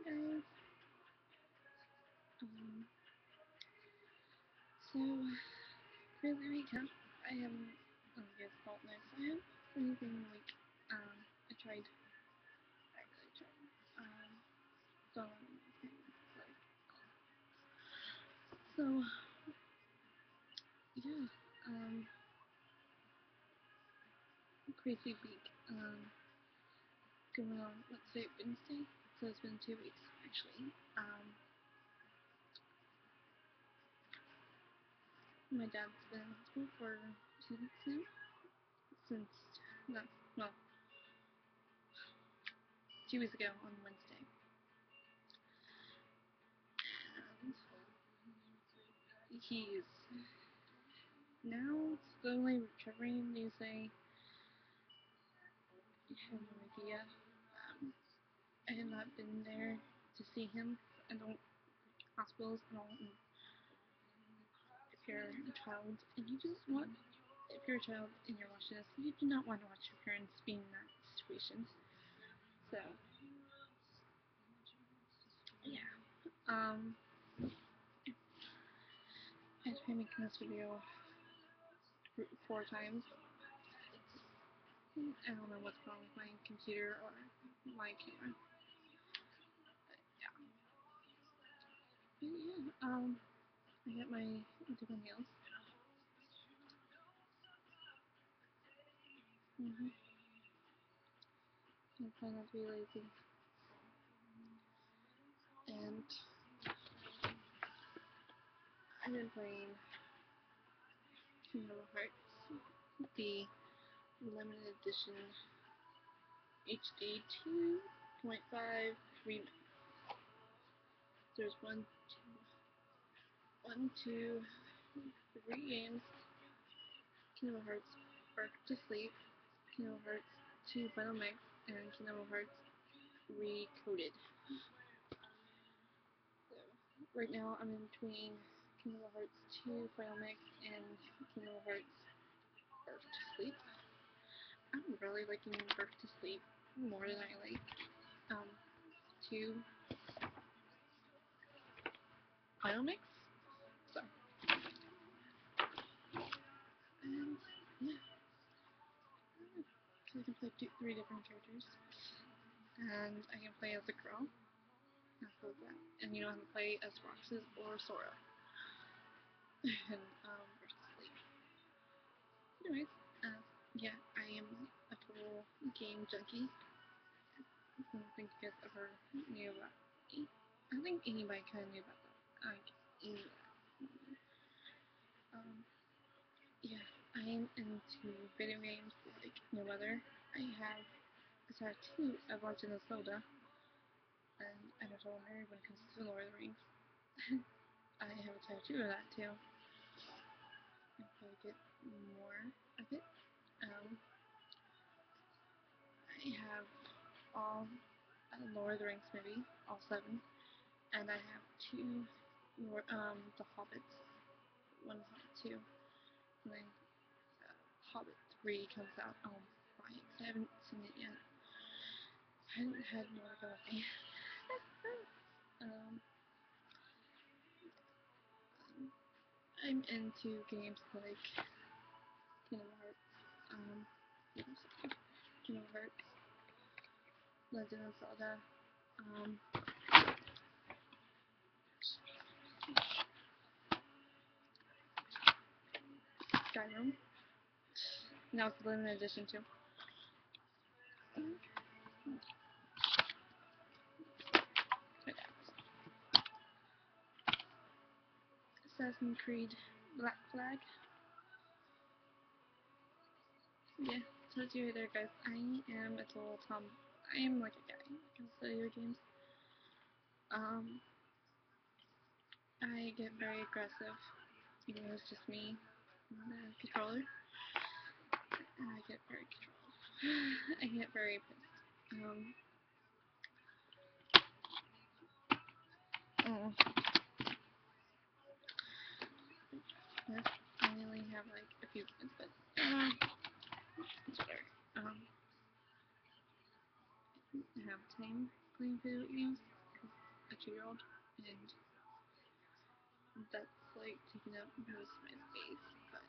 Guys. Um, so for the recap, I haven't, guess faultless. I haven't anything like, I tried, I really tried, following things like, so, yeah, crazy week, going on, let's say Wednesday, so it's been 2 weeks, actually, my dad's been in hospital for 2 weeks now, since, not, well, 2 weeks ago on Wednesday, and he's now slowly recovering, they say. I have no idea. I have not been there to see him. I don't hospitals. I don't. If you're a child and you just want, if you're a child and you're watching this, you do not want to watch your parents be in that situation. So yeah. I tried making this video 4 times. I don't know what's wrong with my computer or my camera. But yeah. But yeah. I got my different nails. I try not to be lazy. And I've been playing Kingdom Hearts, the limited edition HD 2.5 remake. There's two, 3 games. Kingdom Hearts Birth to Sleep, Kingdom Hearts 2 Final Mix, and Kingdom Hearts Recoded. So, right now I'm in between Kingdom Hearts 2 Final Mix and Kingdom Hearts Birth to Sleep. I'm really liking Birth to Sleep more than I like 2 Final Mix. So, and yeah, so I can play 3 different characters, and I can play as a girl. That. And you know how to play as Roxas or Sora. And Birth to Sleep. Anyways, yeah, I am a total game junkie. I don't think you guys ever knew about me. I think anybody kind of knew about that. Like, yeah, I am into video games like no other. I have a tattoo of Legend of Zelda, and I know how when it comes to Lord of the Rings. I have a tattoo of that too. If I get more of it, I have all Lord of the Rings movie, all 7, and I have 2 the Hobbits, 1 Hobbit 2, and then Hobbit 3 comes out. Oh, right, I haven't seen it yet. I haven't had more to go with me. I'm into games like Kingdom Hearts, Kingdom Hearts, Legend of Zelda, Skyrim. Now it's the limited edition too. Assassin's Creed Black Flag. Yeah, tells you right there, guys. I am a total tom. I am like a guy when it comes to video games. I get very aggressive, even though it's just me on the controller. And I get very controlled. I get very pissed. Oh. Yes, I only have like a few minutes, but it's whatever. I have time playing video games. a 2-year-old, and that's like taking up most of my space. But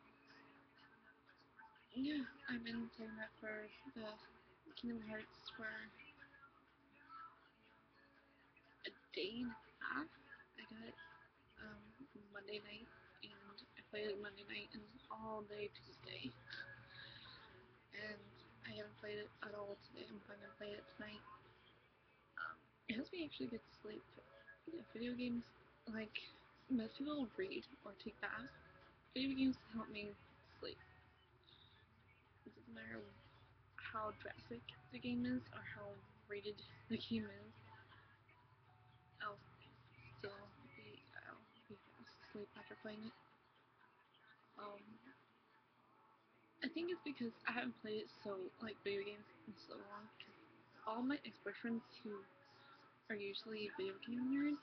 yeah, I've been playing that for the Kingdom Hearts for a day and a half. I got it Monday night, and I played it Monday night and all day Tuesday. And I haven't played it at all today. I'm planning to play it tonight. It helps me actually get to sleep. Yeah, video games, like most people read or take baths. Video games help me sleep. It doesn't matter how drastic the game is or how rated the game is. I'll I'll be fast asleep after playing it. Um, I think it's because I haven't played it video games in so long. Because all my ex-boyfriends who are usually video game nerds,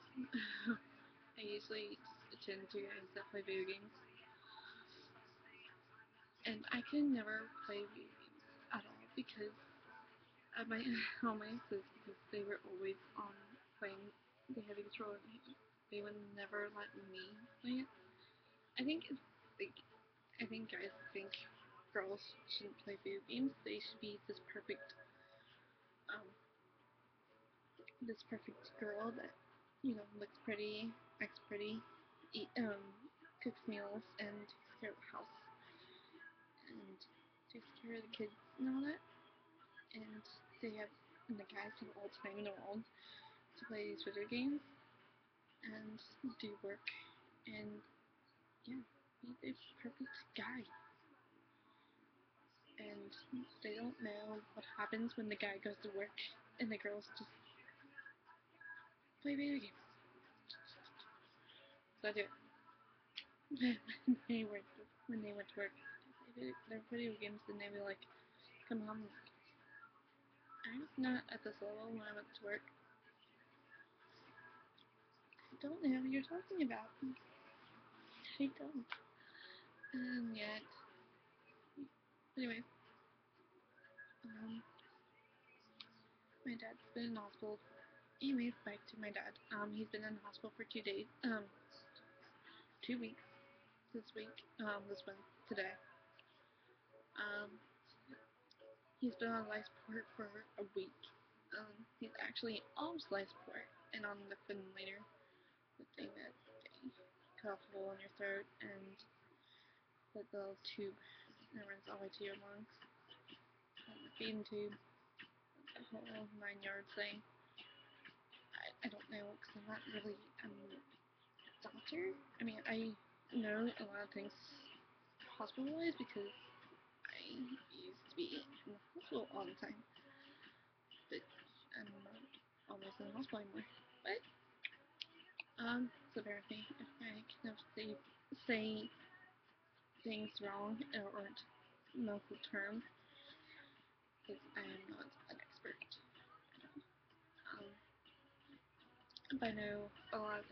I usually tend to guys that play video games, and I can never play video games at all because of my all my exes because they were always on playing the heavy controller. They would never let me play it. I think it's like I think guys think girls shouldn't play video games. They should be um, this perfect girl that looks pretty, acts pretty, cooks meals, and takes care of the house, and takes care of the kids and all that. And the guys have all the time in the world to play these video games and do work and yeah, be the perfect guy. And they don't know what happens when the guy goes to work and the girls just play video games. So I do it. When they went to work, their video games, and they'd be like, "Come home." I was not at this level when I went to work. I don't know what you're talking about. I don't. And yet, anyway, my dad's been in hospital. Anyways, back to my dad. He's been in hospital for 2 days. 2 weeks. This week. This one today. Um, he's been on life support for a week. He's actually off life support and on the ventilator. The thing that they cut off a hole in your throat and the little tube that runs all the way to your lungs. And the feeding tube. The whole 9 yards thing. I don't know because I'm not really a doctor. I mean, I know a lot of things hospital-wise because I used to be in the hospital all the time. But I'm not always in the hospital anymore. But, so bear with me if I kind of say things wrong or medical terms because I am not an expert. Um, but I know a lot of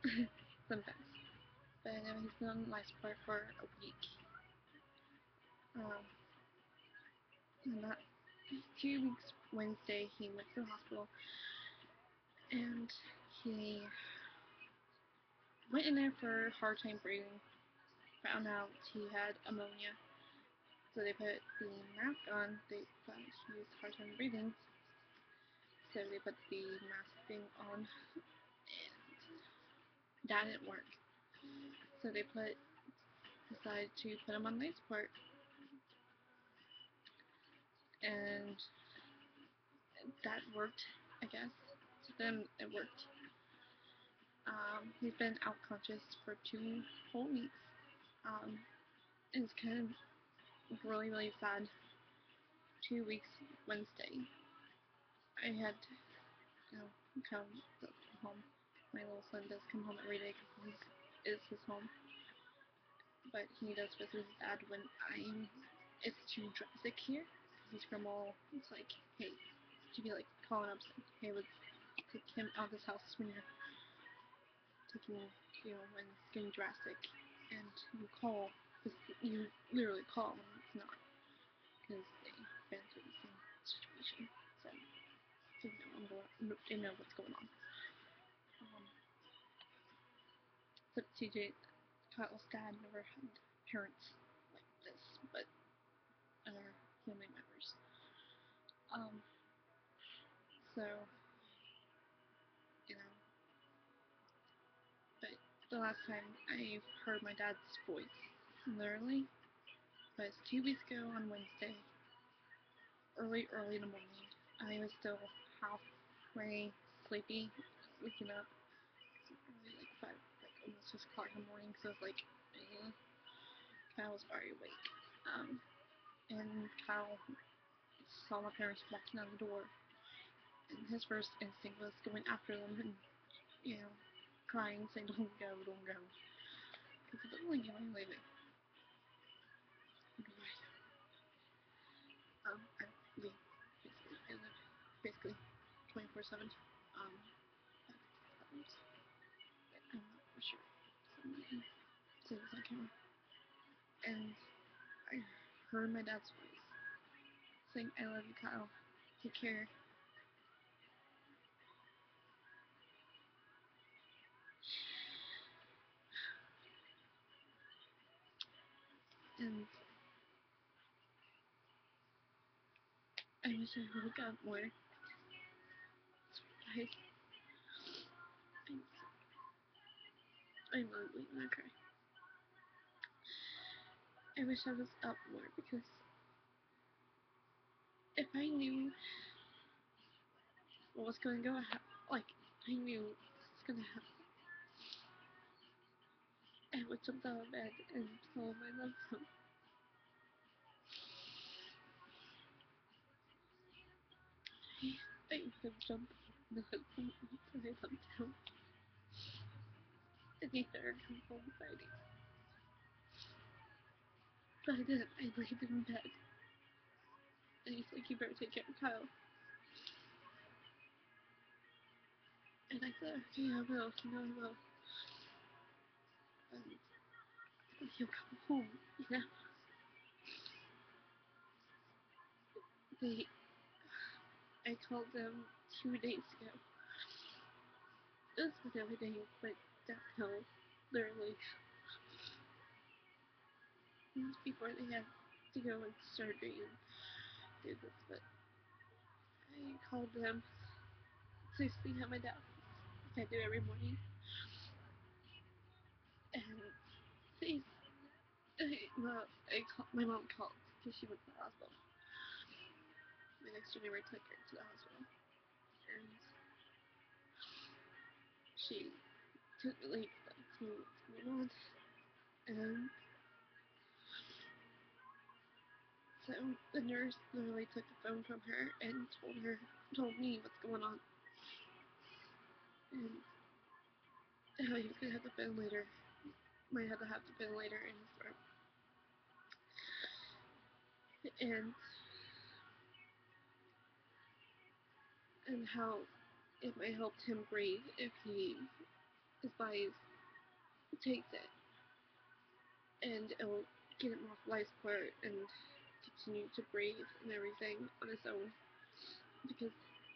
things. Sometimes. But I know he's been on life support for a week. And that 2 weeks Wednesday he went to the hospital and he went in there for hard time breathing. Found out he had ammonia. So they put the mask on. They thought he was hard time breathing. So they put the mask thing on and that didn't work. So they decided to put him on life support. And that worked, I guess. To them it worked. He's been out conscious for 2 whole weeks. It's kind of really, really sad. 2 weeks Wednesday. I had to, come home. My little son does come home every day because it's his home. But he does visit his dad when it's too drastic here. He's from it's like, hey, she'd be like calling up saying, hey, let's take him out of this house when you're taking, when it's getting drastic. And you call, because you literally call when it's not. Because they've been through the same situation. So they know what's going on. Except TJ, Kyle's dad never had parents like this, but other family members. Um, so, you know, but the last time I heard my dad's voice, literally, was 2 weeks ago on Wednesday, early in the morning. I was still halfway sleepy, waking up. Probably like 5, like almost 6 o'clock in the morning, so I was like, Kyle was already awake. And Kyle saw my parents walking out the door, and his first instinct was going after them and, you know, crying, saying, don't go, don't go. Because it doesn't like going away. I leave, basically 24/7. I'm not for sure. So this on camera. And I heard my dad's voice saying, I love you, Kyle. Take care. And I wish I woke up more. I'm ugly and I cry. I wish I was up more because if I knew what was going to go, like, I knew this was going to happen, I would jump out of bed and tell him I loved him. I would have jumped in the hood and I loved him. And he better come home fighting. But I didn't. I laid in bed. And he's like, you better take care of Kyle. And I said, okay, I will. You know I will. And he'll come home, you know? I called them 2 days ago. This was the other day, but downhill, literally. Before they had to go in surgery and do this, but I called them to see how my dad was, like I do every morning. And they, my mom called because she went to the hospital. My next door neighbor took her to the hospital. And she took me like to me what's going on. And so the nurse literally took the phone from her and told me what's going on. And how he was gonna have the ventilator. Might have to have the ventilator in his throat. And how it might help him breathe if his body takes it. And it'll get him off life support and continue to breathe and everything on his own. Because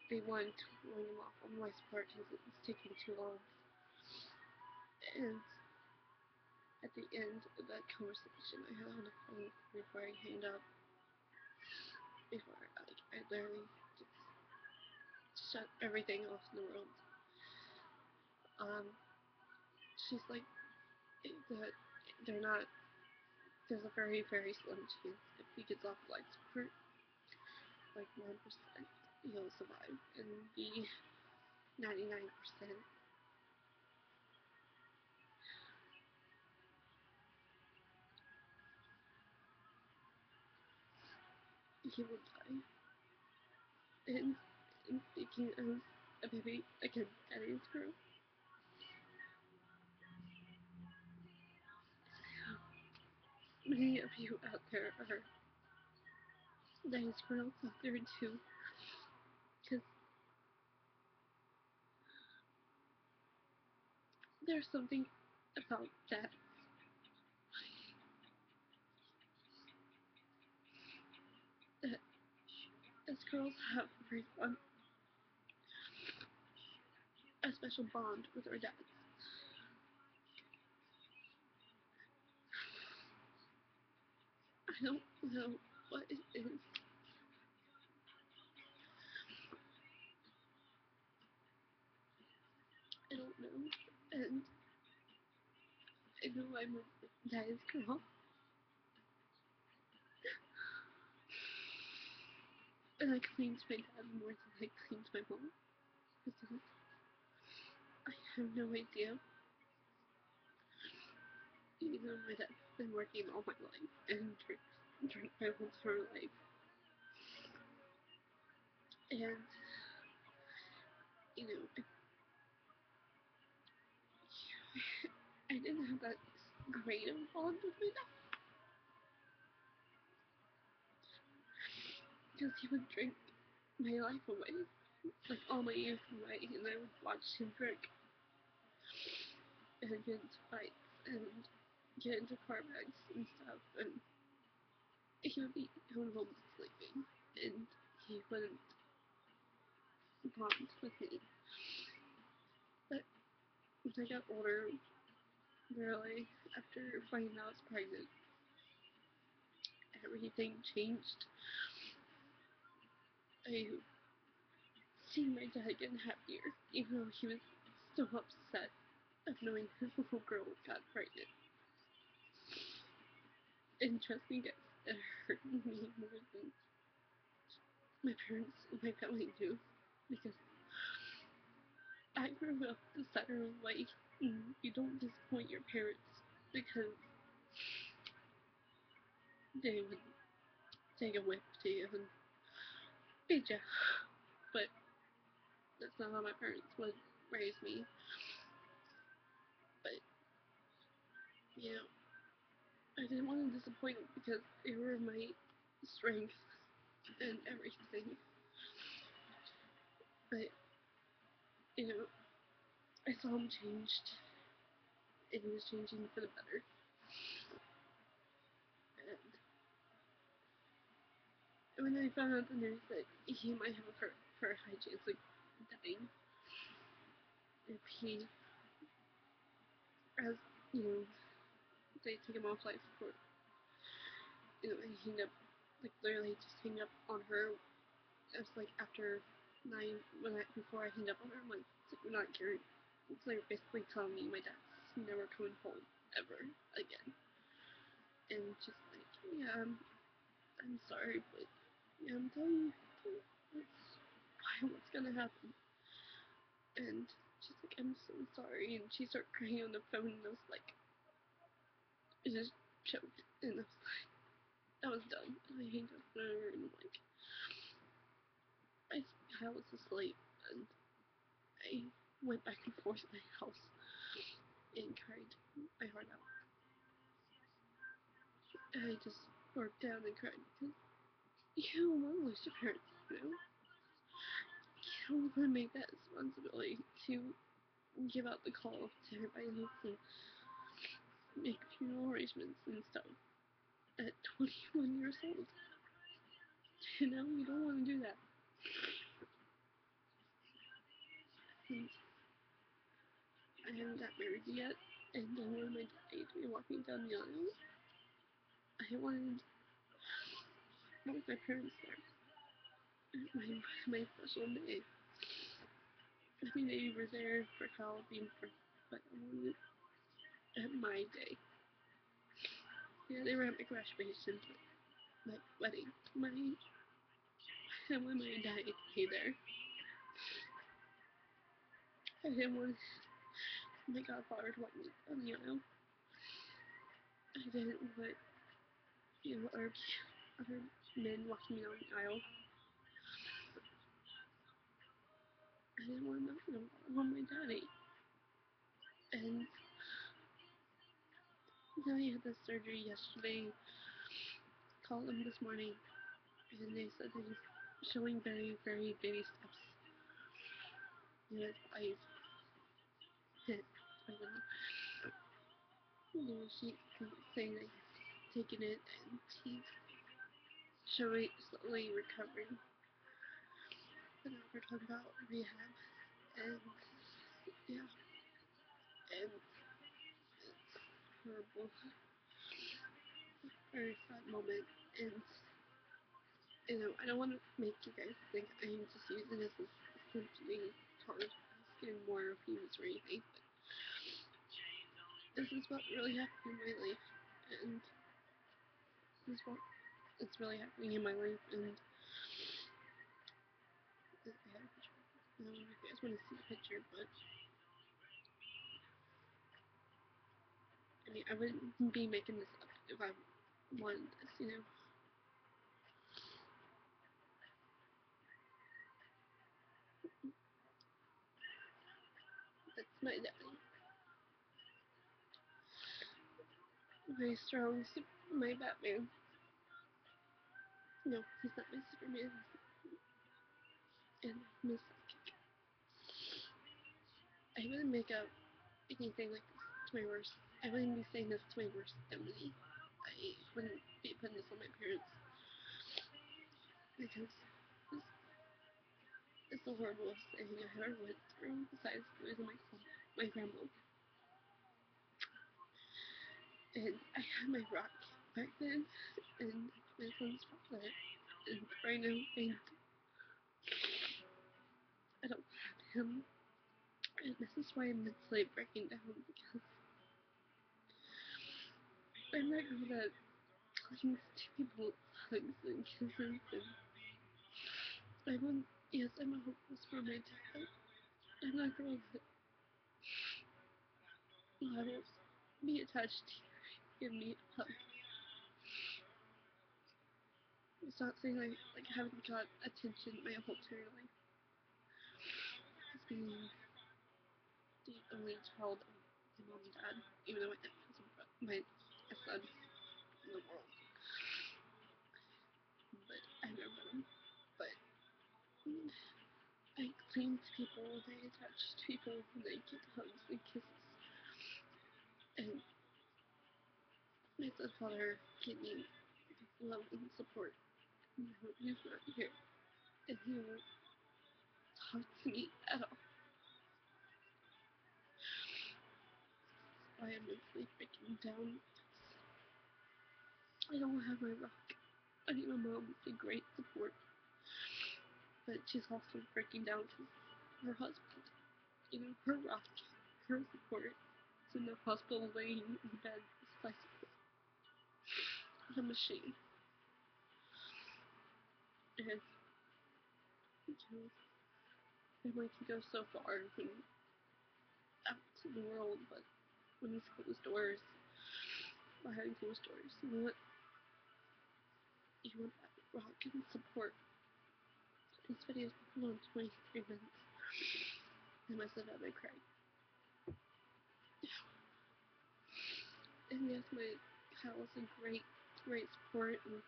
they want to run him off on life support because it's taking too long. And at the end of that conversation I had on the phone before I hanged up, I literally just shut everything off in the world. She's like, that they're not, there's a very, very slim chance if he gets off life support, like 1%, he'll survive, and the 99%, he will die. And speaking of a baby, again, daddy's girl, many of you out there are daddy's girls out there too, because there's something about that that as girls have a special bond with our dads. I don't know what it is. I don't know. And I know I'm a guy's girl. And I claimed my dad more than I claimed my mom. Because I have no idea. You know, my dad's been working all my life and drank my whole entire life. And, you know, I didn't have that great of a bond with my dad. Because he would drink my life away. Like all my youth away. And I would watch him drink and get into fights and get into car wrecks and stuff. And he would be going home sleeping. And he wouldn't bond with me. But as I got older, really, after finding out I was pregnant, everything changed. I seen my dad getting happier, even though he was still upset of knowing his little girl got pregnant. And trust me, guys, it hurt me more than my parents and my family knew, because I grew up the Saturday way. You don't disappoint your parents because they would take a whip to you and beat you. But that's not how my parents would raise me. But, you know, I didn't want to disappoint them because they were my strength and everything. But, you know, I saw him changed, and he was changing for the better. And when I found out the news that he might have for a high chance of dying if he, as you know, they take him off life support, you know, and he ended up like literally just hanging up on her. It was like after 9 before I hanged up on her, I'm like, we're not caring. So they're basically telling me my dad's never coming home ever again. And just like, yeah, I'm sorry, but yeah, I'm telling you, what's gonna happen. And she's like, I'm so sorry. And she started crying on the phone, and I was like, I just choked. And I was done. And I hanged up on her, and like, I was asleep, and I went back and forth in my house and cried my heart out. And I just broke down and cried because you don't want to lose your parents, you know? You don't want to make that responsibility to give out the call to everybody else and make funeral arrangements and stuff at 21 years old. You know, you don't want to do that. And I haven't got married yet, and I wanted my daddy to be walking down the aisle. I wanted both my parents there. My special day. I mean, they were there for Halloween, but I wanted it at my day. Yeah, they were at my graduation, my wedding, I wanted my daddy to be there. I didn't want my godfather to walk me down the aisle. I didn't want, you know, other men walking me down the aisle. I didn't want nothing of that. I want my daddy. And then he had this surgery yesterday. Called him this morning, and they said that he's showing very, very baby steps in his life. And you know, she's saying that he's taking it and he's showing slowly recovering. And now we're talking about rehab, and yeah, and it's horrible. very sad moment, and I don't want to make you guys think I'm just using this as simply towards getting more views or anything, but this is what really happened in my life, and this is what is really happening in my life, and I have a picture. I don't know if you guys want to see the picture, but I mean, I wouldn't be making this up if I wanted this. That's my daddy. My strong, my Batman. No, he's not my Superman. And Miss. I wouldn't make up anything like this to my worst. I wouldn't be saying this to my worst enemy. I wouldn't be putting this on my parents because it's the horriblest thing I ever went through besides losing my grandma. And I had my rock back then, and my son's father, and right now I don't have him. And this is why I'm mentally breaking down because I'm not good at talking to people, hugs and kisses, and yes, I'm a hopeless romantic, but I'm not a girl that will be attached to you, give me a hug. It's not saying I haven't got attention my whole entire life. It's being the only child of my mom and dad, even though my dad has my son in the world. But I remember them. But I cling to people, they attach to people, and they get hugs and kisses. And my stepfather gave me love and support. He's not here. And he won't talk to me at all. I am mentally breaking down. I don't have my rock. I need my mom with great support. But she's also breaking down because her husband, her rock, her support is in the hospital laying in bed beside the machine. And family can go so far when out to the world, but when it's closed doors, behind closed doors, you want that rock and support. This video is on 23 minutes. I must have had my cry. And yes, my Kyle is a great support, and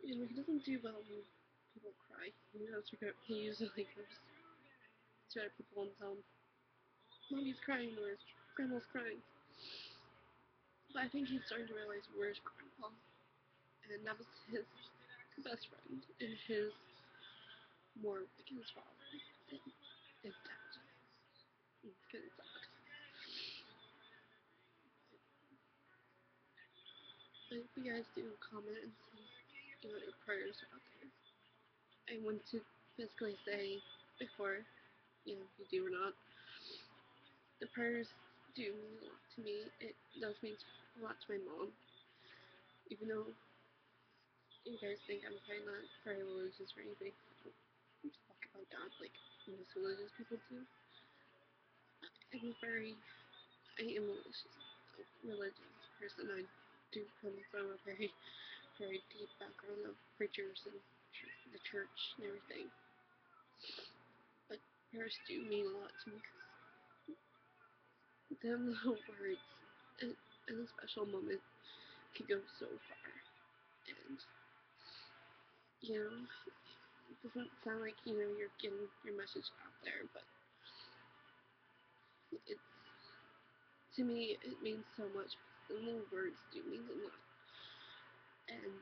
he doesn't do well when people cry. He usually goes to other people and tell them, "Mommy's crying" or "Grandma's crying." But I think he's starting to realize where's Grandpa, and that was his best friend, and his more like his father and dad. It's kind of sad. But if you guys do comment and say, your prayers are out there. I want to physically say before, if you do or not, the prayers do mean a lot to me. It does mean a lot to my mom. Even though you guys think I'm probably not very religious or anything, I don't talk about God like most religious people do. I am a religious person. I do come from a very deep background of preachers and the church and everything. But prayers do mean a lot to me because them little words in a special moment can go so far. And, it doesn't sound like, you're getting your message out there, but it's, to me, it means so much because the little words do mean a lot. And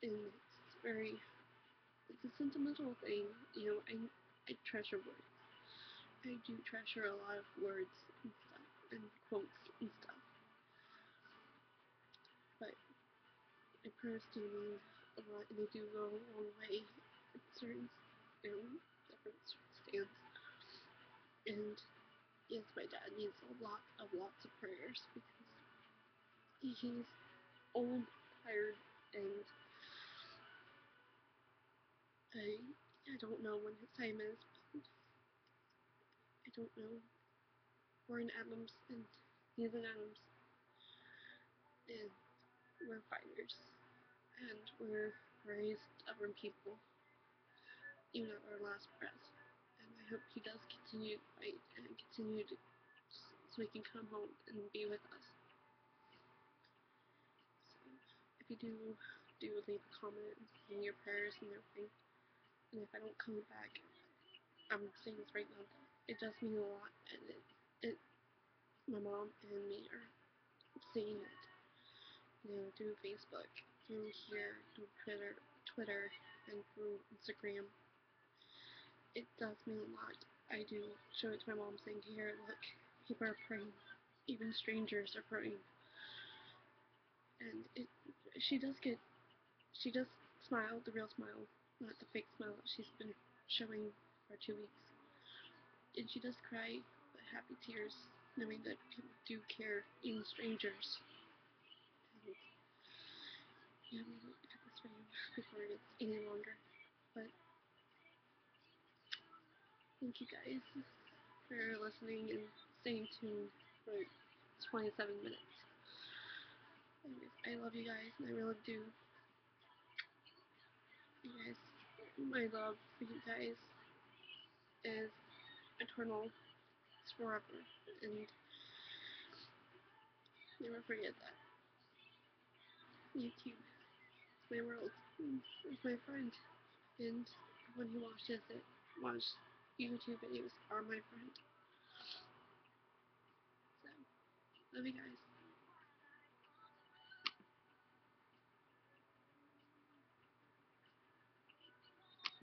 it's a sentimental thing, I treasure words. I do treasure a lot of words and stuff, and quotes and stuff. my prayers do mean a lot, and they do go a long way in certain, different circumstances. And yes, my dad needs lots of prayers because he's old, tired, and I don't know when his time is. But I don't know. We're in Adams, and he's in Adams, and we're fighters, and we're very stubborn people, even at our last breath. And I hope he does continue to fight and continue to, so he can come home and be with us. So if you do leave a comment and send your prayers and everything, and if I don't come back, I'm saying this right now, it does mean a lot, and it my mom and me are seeing it, through Facebook, through here, through Twitter, and through Instagram. It does mean a lot. I do show it to my mom, saying, "Here, look, people are praying, even strangers are praying," and she does smile, the real smile, not the fake smile that she's been showing for 2 weeks, and she does cry, but happy tears, knowing that people do care, even strangers. And yeah, I'm gonna cut this video before it gets any longer. But thank you guys for listening and staying tuned for 27 minutes. Anyways, I love you guys, and I really do. You guys, my love for you guys is eternal. It's forever, and never forget that. YouTube is my world. It's my friend, and when he watches it, watch YouTube videos are my friend. So, love you guys.